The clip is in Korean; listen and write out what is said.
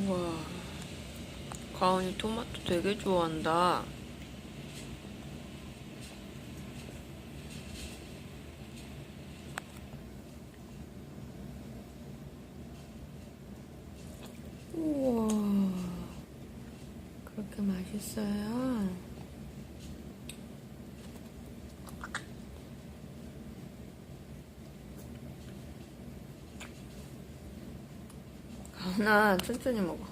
우와, 가은이 토마토 되게 좋아한다. 우와, 그렇게 맛있어요? 가은아, 천천히 먹어.